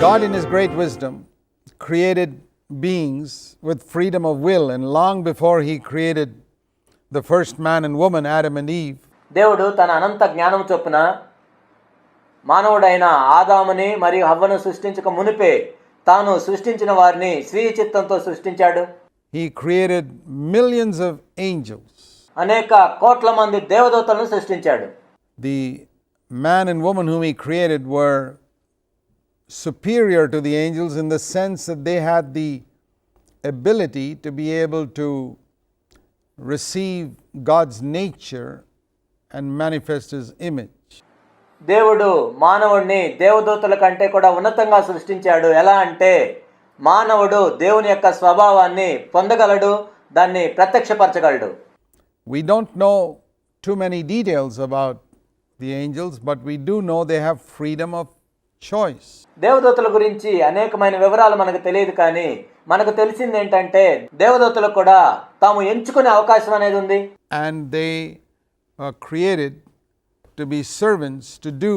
God in his great wisdom created beings with freedom of will, and long before he created the first man and woman, Adam and Eve, దేవుడు తన అనంత జ్ఞానం చొప్పున మానవుడైన ఆదాముని మరియు హవ్వను సృష్టించక మునిపే తాను సృష్టించిన వారిని స్వీయ చిత్తంతో సృష్టించాడు. he created millions of angels. అనేక కోట్ల మంది దేవదూతలను సృష్టించాడు. The man and woman whom he created were superior to the angels in the sense that they had the ability to be able to receive God's nature and manifest his image. దేవుడు మానవుడిని దేవదూతల కంటే కూడా ఉన్నతంగా సృష్టించాడు. ఎలా అంటే మానవుడు దేవుని యొక్క స్వభావాన్ని పొందగలడు, దాన్ని ప్రత్యక్షపరచగలడు. We don't know too many details about the angels, but we do know they have freedom of choice. దేవదూతల గురించి అనేకమైన వివరాలు మనకు తెలియదు, కానీ మనకు తెలిసింది ఏంటంటే దేవదూతలకు కూడా తాము ఎంచుకునే అవకాశం అనేది ఉంది. And they are created to be servants to do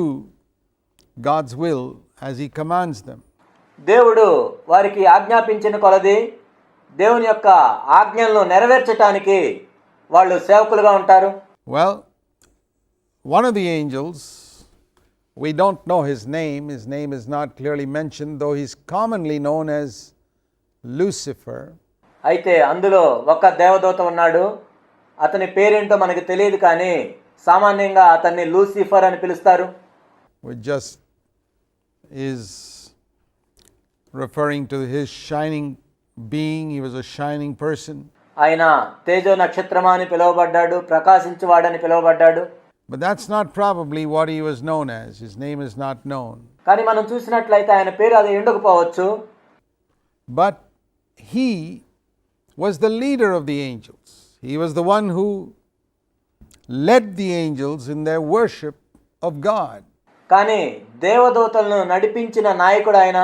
God's will as he commands them. దేవుడు వారికి ఆజ్ఞాపించిన కొలది దేవుని యొక్క ఆజ్ఞలను నెరవేర్చడానికి వాళ్ళు సేవకులుగా ఉంటారు. Well, one of the angels, we don't know his name is not clearly mentioned, though he's commonly known as Lucifer. అయితే అందులో ఒక దేవదూత ఉన్నాడు, అతని పేరేంటో మనకు తెలియదు, కానీ సామాన్యంగా అతన్ని లూసిఫర్ అని పిలుస్తారు. Which just is referring to his shining being. He was a shining person. ఆయన తేజో నక్షత్రమా అని పిలువబడ్డాడు, ప్రకాశించువాడని పిలువబడ్డాడు. But that's not probably what he was known as. His name is not known. కానీ మనం చూసినట్లయితే ఆయన పేరు అది ఉండకపోవచ్చు. But he was the leader of the angels. He was the one who led the angels in their worship of God. కానీ దేవదూతలను నడిపించిన నాయకుడు ఆయన.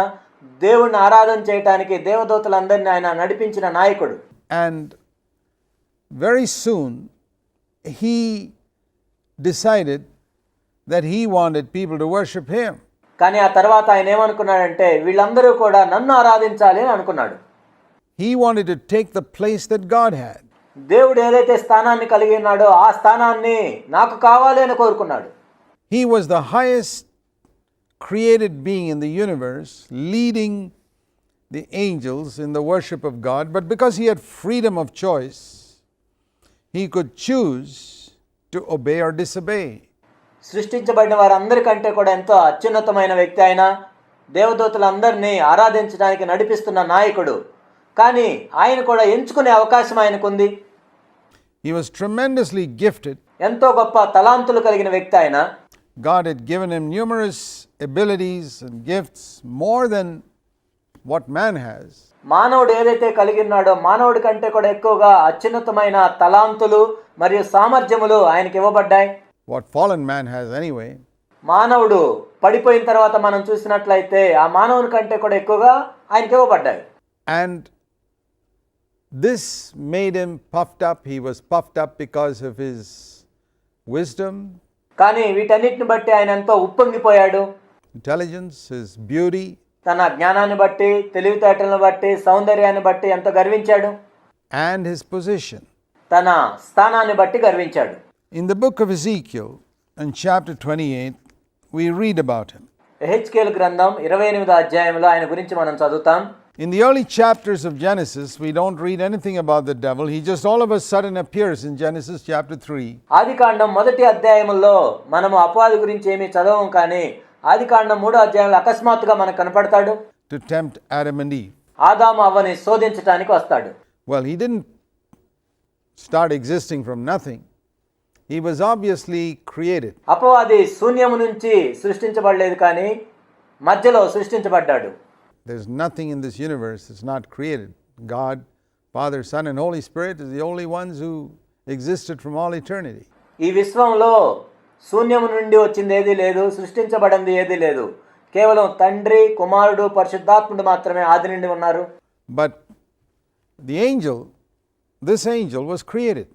దేవుణ్ణి ఆరాధన చేయడానికి దేవదూతలందరినీ ఆయన నడిపించిన నాయకుడు. And very soon he decided that he wanted people to worship him. కానీ ఆ తర్వాత ఆయన ఏమనుకున్నాడంటే వీళ్ళందరూ కూడా నన్ను ఆరాధించాలి అని అనుకున్నాడు. He wanted to take the place that God had. దేవుడు ఏదైతే స్థానాన్ని కలిగి ఉన్నాడో ఆ స్థానాన్ని నాకు కావాలి అని కోరుకున్నాడు. He was the highest created being in the universe, leading the angels in the worship of God, but because he had freedom of choice, he could choose to obey or disobey. సృష్టించబడిన వారందరికంటే కూడా ఎంతో అత్యున్నతమైన వ్యక్తి అయిన దేవదూతలందరినీ ఆరాధించడానికి నడిపిస్తున్న నాయకుడు, కానీ ఆయన కూడా ఎంచుకునే అవకాశం ఆయనకుంది. He was tremendously gifted. ఎంతో గొప్ప తలాంతులు కలిగిన వ్యక్తి ఆయన. God had given him numerous abilities and gifts, more than what man has. మానవుడు ఏదైతే కలిగి ఉన్నాడో మానవుడి కంటే కూడా ఎక్కువగా అత్యున్నతమైన తలాంతులు మరియు సామర్థ్యములు ఆయనకి ఇవ్వబడ్డాయి. What fallen man has anyway. మానవుడు పడిపోయిన తర్వాత మనం చూసినట్లయితే ఆ మానవుని కంటే కూడా ఎక్కువగా ఆయనకి ఇవ్వబడ్డాయి. And this made him puffed up. He was puffed up because of his wisdom, కానీ వీటన్నిటిని బట్టి ఆయన ఎంతో ఉప్పొంగిపోయాడు. intelligence, his beauty, తన జ్ఞానాన్ని బట్టి, తెలివితేటలను బట్టి, సౌందర్యాన్ని బట్టి ఎంతో గర్వించాడు. and his position. తన స్థానాన్ని బట్టి గర్వించాడు. In the book of Ezekiel, in chapter 28, we read about him. యెహెజ్కేలు గ్రంథం 28వ అధ్యాయంలో ఆయన గురించి మనం చదువుతాం. In the early chapters of Genesis, we don't read anything about the devil. He just all of a sudden appears in Genesis chapter 3. ఆదికాండం 1వ అధ్యాయంలో మనము అపవాది గురించి ఏమీ చదవం, కానీ ఆదికాండం 3వ అధ్యాయంలో అకస్మాత్తుగా మనకు కనపడతాడు. To tempt Adam and Eve. ఆదాము అవ్వని శోధించడానికి వస్తాడు. Well, he didn't start existing from nothing. He was obviously created. అపవాది శూన్యము నుంచి సృష్టించబడలేదు, కానీ మధ్యలో సృష్టించబడ్డాడు. There's nothing in this universe that's not created. God, Father, Son, and Holy Spirit is the only ones who existed from all eternity. ఈ విశ్వంలో శూన్యము నుండి వచ్చింది ఏదీ లేదు, సృష్టించబడింది ఏదీ లేదు. కేవలం తండ్రి, కుమారుడు, పరిశుద్ధాత్ముడు మాత్రమే ఆది నుండి ఉన్నారు. But this angel was created,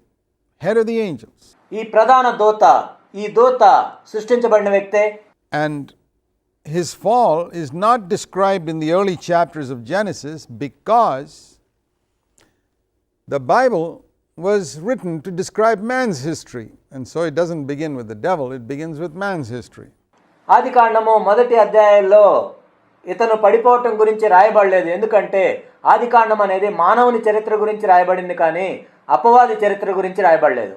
head of the angels. ఈ ప్రధాన దూత, ఈ దూత సృష్టించబడిన వ్యక్తే. And his fall is not described in the early chapters of Genesis because the Bible was written to describe man's history, and so it doesn't begin with the devil, it begins with man's history. ఆదికాండము మొదటి అధ్యాయంలో ఇతను పడిపోవటం గురించి రాయబడలేదు, ఎందుకంటే ఆదికాండం అనేది మానవుని చరిత్ర గురించి రాయబడింది కానీ అపవాది చరిత్ర గురించి రాయబడలేదు.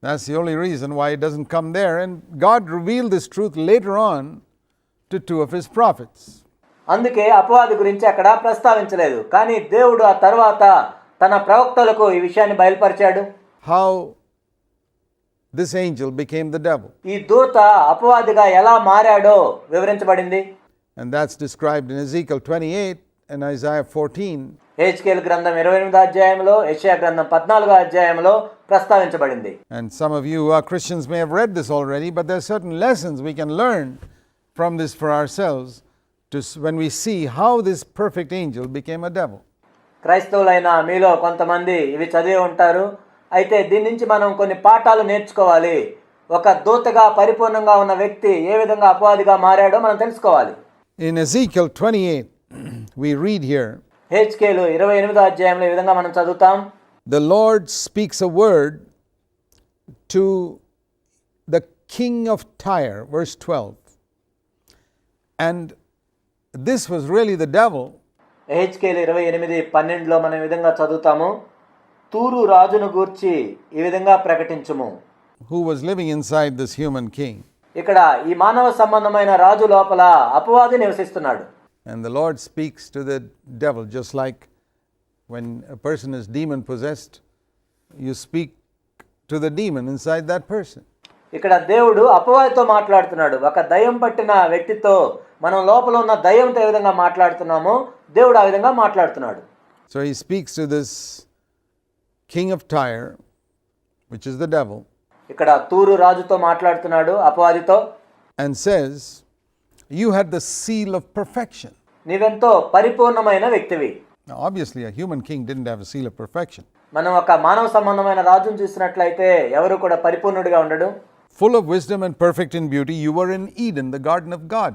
That's the only reason why it doesn't come there, and God revealed this truth later on to two of his prophets. అందుకే అపవాది గురించి అక్కడ ప్రస్తావించలేదు, కానీ దేవుడు ఆ తర్వాత తన ప్రవక్తలకు ఈ విషయాన్ని బయలుపరిచాడు. How this angel became the devil. ఈ దూత అపవాదిగా ఎలా మారాడో వివరించబడింది. And that's described in Ezekiel 28 and Isaiah 14. హెజ్కేలు గ్రంథం 28వ అధ్యాయంలో, యెషయా గ్రంథం 14వ అధ్యాయంలో ప్రస్తావించబడింది. And some of you who are Christians may have read this already, but there are certain lessons we can learn from this for ourselves when we see how this perfect angel became a devil. క్రైస్తవులైన మీలో కొంతమంది ఇవి చదివి ఉంటారు. అయితే దీని నుంచి మనం కొన్ని పాఠాలు నేర్చుకోవాలి. ఒక దూతగా పరిపూర్ణంగా ఉన్న వ్యక్తి ఏ విధంగా అపవాదిగా మారాడో మనం తెలుసుకోవాలి. In Ezekiel 28, we read here, హెజ్కేలు 28వ అధ్యాయంలో ఈ విధంగా మనం చదువుతాం. the Lord speaks a word to the king of Tyre, verse 12. And this was really the devil. హెజ్కేలు 28:12లో మనం ఈ విధంగా చదువుతాము. తూరు రాజును గూర్చి ఈ విధంగా ప్రకటించుము. Who was living inside this human king. ఇక్కడ ఈ మానవ సంబంధమైన రాజు లోపల అపవాది నివసిస్తున్నాడు. And the Lord speaks to the devil, just like when a person is demon possessed, you speak to the demon inside that person. ఇక్కడ దేవుడు అపవాదితో మాట్లాడుతున్నాడు. ఒక దయ్యం పట్టిన వ్యక్తితో మనం లోపల ఉన్న దయ్యంతో ఏ విధంగా మాట్లాడుతున్నామో దేవుడు ఆ విధంగా మాట్లాడుతున్నాడు. So he speaks to this king of Tyre, which is the devil, ఇక్కడ తూరు రాజుతో మాట్లాడుతున్నాడు, అపవాదితో, and says, you had the seal of perfection. నీవెంతో పరిపూర్ణమైన వ్యక్తివి. Now obviously a human king didn't have a seal of perfection. మనం ఒక మానవ సంబంధమైన రాజును చూసినట్లయితే ఎవరు కూడా పరిపూర్ణుడిగా ఉండడు. Full of wisdom and perfect in beauty, you were in Eden, the garden of God.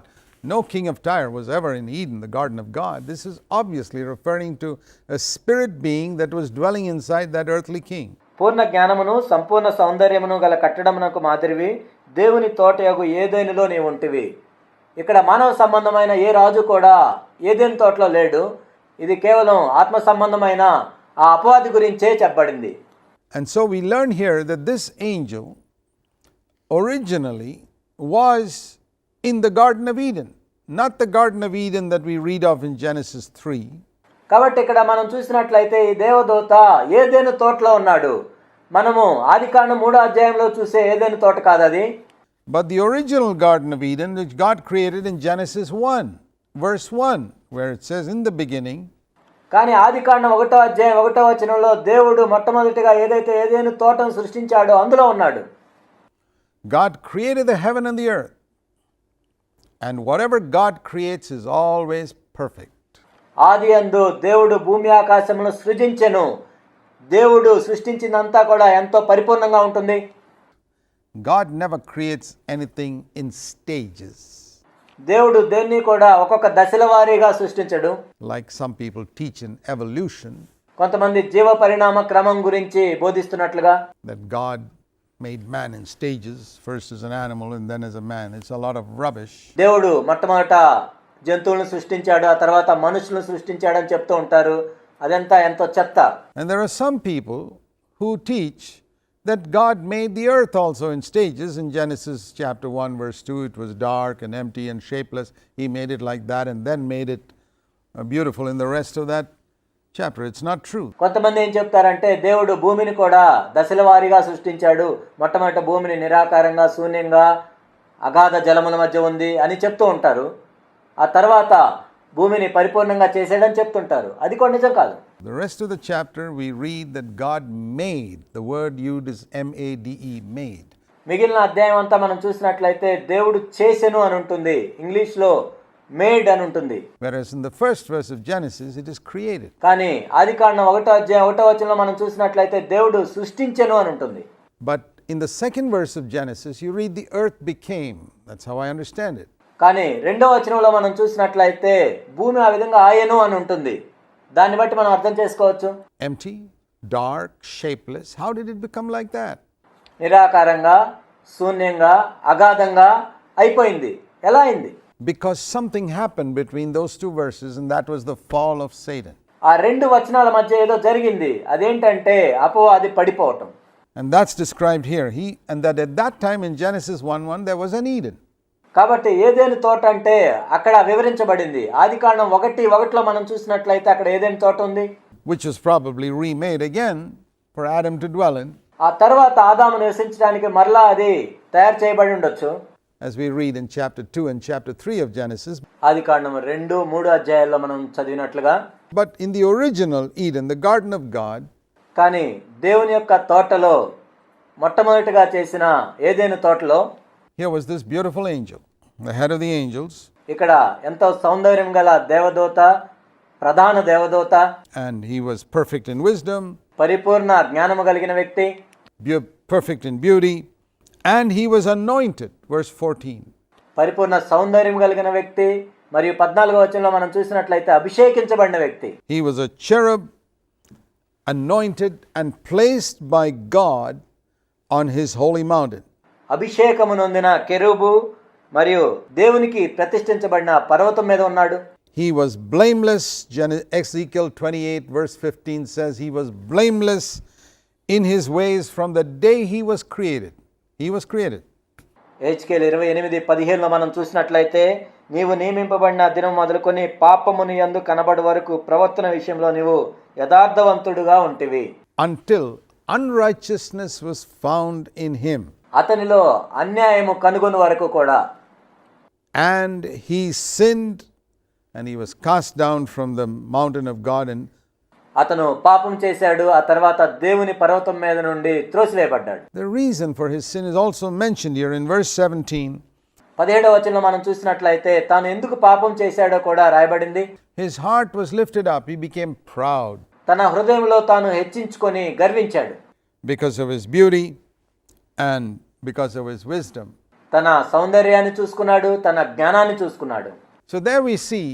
No king of Tyre was ever in Eden, the garden of God. This is obviously referring to a spirit being that was dwelling inside that earthly king. పూర్ణ జ్ఞానమును సంపూర్ణ సౌందర్యమును గల కట్టడమునకు మాదిరివి దేవుని తోటయగు ఏదెనులో నీవు ఉంటివి. ఇక్కడ మానవ సంబంధమైన ఏ రాజు కూడా ఏదెను తోటలో లేడు. ఇది కేవలం ఆత్మ సంబంధమైన ఆ అపవాది గురించే చెప్పబడింది. And so we learn here that this angel originally was in the Garden of Eden, not the Garden of Eden that we read of in Genesis 3. కాబట్టి ఇక్కడ మనం చూసినట్లయితే ఈ దేవదూత ఏదెను తోటలో ఉన్నాడు. మనము ఆదికాండం 3వ అధ్యాయంలో చూసే ఏదెను తోట కాదు అది. But the original Garden of Eden which God created in Genesis 1, verse 1, where it says, in the beginning. కానీ ఆదికాండం 1వ అధ్యాయం 1వ వచనంలో దేవుడు మొట్టమొదటిగా ఏదైతే ఏదెను తోటను సృష్టించాడో అందులో ఉన్నాడు. God created the heaven and the earth. And whatever God creates is always perfect. ఆదియందు దేవుడు భూమి ఆకాశములను సృజించెను. దేవుడు సృష్టించిందంతా కూడా ఎంతో పరిపూర్ణంగా ఉంటుంది. God never creates anything in stages. దేవుడు దేన్ని కూడా ఒక్కొక్క దశల వారీగా సృష్టించడు. Like some people teach in evolution. కొంతమంది జీవ పరిణామ క్రమం గురించి బోధిస్తున్నట్లుగా. That God made man in stages, first as an animal and then as a man. It's a lot of rubbish. దేవుడు మొట్టమొదట జంతువులను సృష్టించాడు, ఆ తర్వాత మనుషులను సృష్టించాడని చెప్తూ ఉంటారు. అదంతా ఎంతో చెత్త. And there are some people who teach that God made the earth also in stages. In Genesis chapter 1 verse 2, it was dark and empty and shapeless. He made it like that and then made it beautiful in the rest of that chapter. It's not true. కొంతమంది ఏం చెప్తారంటే దేవుడు భూమిని కూడా దశల వారీగా సృష్టించాడు. మొట్టమొదట భూమిని నిరాకారంగా శూన్యంగా అగాధ జలముల మధ్య ఉంది అని చెప్తూ ఉంటారు. ఆ తర్వాత భూమిని పరిపూర్ణంగా చేసాడని చెప్తుంటారు. అది కూడా నిజం కాదు. The rest of the chapter we read that God made. The word used is M-A-D-E, made. మిగిలిన అధ్యాయం అంతా మనం చూసినట్లయితే దేవుడు చేసెను అని ఉంటుంది. ఇంగ్లీష్లో మేడ్ అని ఉంటుంది. Whereas in the first verse of Genesis it is created. కానీ ఆదికాండం 1వ అధ్యాయం 1వ వచనంలో మనం చూసినట్లయితే దేవుడు సృష్టించెను అని ఉంటుంది. But in the second verse of Genesis you read the earth became. That's how I understand it. కానీ రెండవ వచనంలో మనం చూసినట్లయితే భూమి ఆ విధంగా ఆయను అని ఉంటుంది. దాన్ని బట్టి మనం అర్థం చేసుకోవచ్చు. Empty, dark, shapeless. How did it become like that? నిరాకారంగా, శూన్యంగా, అగాధంగా అయిపోయింది. ఎలా అయింది? Because something happened between those two verses, and that was the fall of Satan. ఆ రెండు వచనాల మధ్య ఏదో జరిగింది. అదేంటంటే అపవాది పడిపోవటం. And that's described here. And that at that time in Genesis 1:1 there was an Eden. కాబట్టి ఏదైనా తోట అంటే అక్కడ వివరించబడింది. ఆదికాండం 1:1లో మనం చూసినట్లయితే అక్కడ ఏదైనా తోట ఉంది. Which was probably remade again for Adam to dwell in. ఆ తర్వాత ఆదాము నివసించడానికి మరలా అది తయారు చేయబడి ఉండొచ్చు. As we read in chapter 2 and chapter 3 of Genesis. ఆదికాండం 2, 3 అధ్యాయాల్లో మనం చదివినట్లుగా. But in the original Eden, the garden of God, కానీ దేవుని యొక్క తోటలో మొట్టమొదటిగా చేసిన ఏదైనా తోటలో here was this beautiful angel, the head of the angels. ఇక్కడ ఎంతో సౌందర్యం గల దేవదూత, ప్రధాన దేవదూత. And he was perfect in wisdom. పరిపూర్ణ జ్ఞానము కలిగిన వ్యక్తి. Perfect in beauty. And he was anointed, verse 14. పరిపూర్ణ సౌందర్యం కలిగిన వ్యక్తి. మరియు 14వ వచనంలో మనం చూసినట్లయితే అభిషేకించబడిన వ్యక్తి. He was a cherub, anointed and placed by God on his holy mountain. అభిషేకము నొందిన కెరూబు మరియు దేవునికి ప్రతిష్ఠించబడిన పర్వతం మీద ఉన్నాడు. He was blameless. Ezekiel 28 verse 15 says he was blameless in his ways from the day he was created. He was created. హెచ్కేల్ 28:15లో మనం చూసినట్లయితే నీవు నియమింపబడిన దినం మొదలుకొని పాపముని యందు కనబడు వరకు ప్రవర్తన విషయంలో నీవు యథార్థవంతుడుగా ఉంటివి. Until unrighteousness was found in him. అతనిలో అన్యాయము కనుగొను వరకు కూడా. And he sinned and he was cast down from the mountain of God. And అతను పాపం చేశాడు. ఆ తర్వాత దేవుని పర్వతం మీద నుండి త్రోసివేయబడ్డాడు. the reason for his sin is also mentioned here in verse 17. 17వ వచనంలో మనం చూసినట్లయితే తాను ఎందుకు పాపం చేశాడో కూడా రాయబడింది. His heart was lifted up. He became proud. తన హృదయంలో తాను హెచ్చించుకొని గర్వించాడు. Because of his beauty and because of his wisdom. తన సౌందర్యాన్ని చూసుకున్నాడు, తన జ్ఞానాన్ని చూసుకున్నాడు. So there we see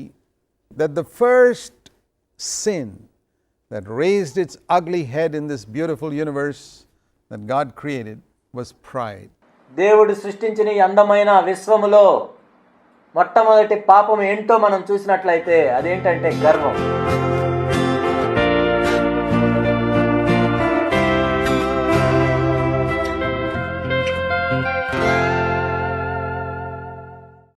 that the first sin that raised its ugly head in this beautiful universe that God created was pride. దేవుడు సృష్టించిన ఈ అందమైన విశ్వములో మొట్టమొదటి పాపం ఏంటో మనం చూసినట్లయితే అదేంటంటే గర్వం.